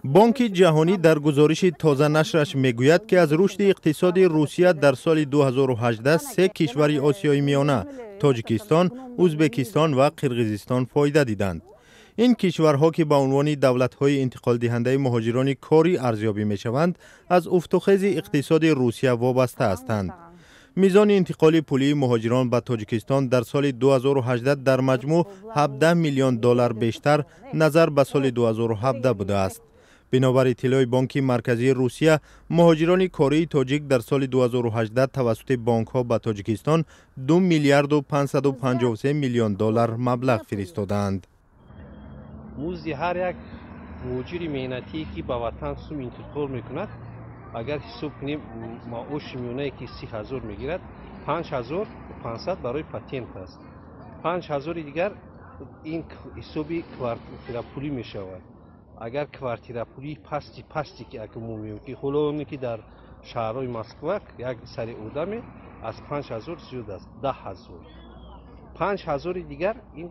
بانک جهانی در گزارش تازه نشرش میگوید که از رشد اقتصادی روسیه در سال 2018 سه کشور آسیای میانه تاجیکستان، ازبکستان و قرقیزستان فایده دیدند. این کشورها که به عنوان دولت‌های انتقال دهنده مهاجران کاری ارزیابی می‌شوند، از افت و خیز اقتصاد روسیه وابسته هستند. میزان انتقال پولی مهاجران به تاجیکستان در سال 2018 در مجموع 17 میلیون دلار بیشتر نظر به سال 2017 بوده است. بنابر اطلاع بانک مرکزی روسیه، مهاجران کاری تاجیک در سال 2018 توسط بانک‌ها به تاجیکستان 2 میلیارد و 553 میلیون دلار مبلغ فرستادند. موزی هر یک مهاجر مهنتی که به وطن سوم انتقال میکند، اگر حساب کنیم معاش میانه که 30,000 میگیرد، 5,500 برای پاتنت است. 5,000 دیگر این حسابی کوارتیره پولی میشود. اگر کوارتیره پولی پستی که اکنون میگیم که حالا که در شهرهای مسکو یک سری آدمی از 5,000 زیاد است، 10,000. 5,000 دیگر این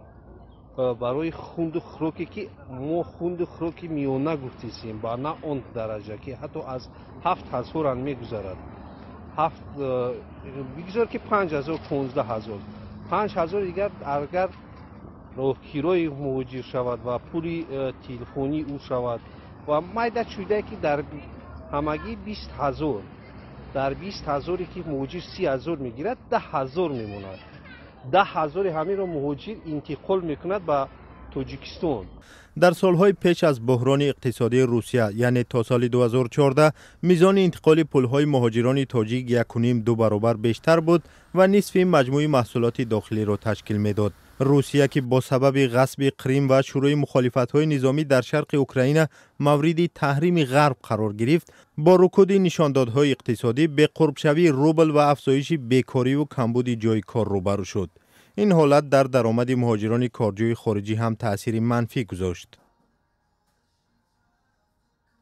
برای خوند خوراکی که ما خوند خوراکی میانه گفتیم با نه اون درجه که حتی از 7,000 هم میگذارد. بگذار که 5,000 15,000. 5,000 دیگر اگر راهگیرای مهاجر شود و پولی تلفنی او شود و مایده چوده که در همگی 20,000، در 20,000 که مهاجر 30,000 میگیرد 10,000 میموند. 10,000 همین را مهاجر انتقال میکند به تاجیکستان. در سالهای پیش از بحران اقتصادی روسیه یعنی تا سال 2014 میزان انتقال پولهای مهاجران تاجیک 1.5-2 برابر بیشتر بود و نصف مجموع محصولات داخلی را تشکیل میداد. روسیه که با سبب غصب کریم و شروع مخالفت‌های نظامی در شرق اوکراین مورد تحریم غرب قرار گرفت، با رکود نشاندادهای اقتصادی به قرب شوی روبل و افزایش بیکاری و کمبود جای کار روبرو شد. این حالت در درآمد مهاجران کارجوی خارجی هم تأثیر منفی گذاشت.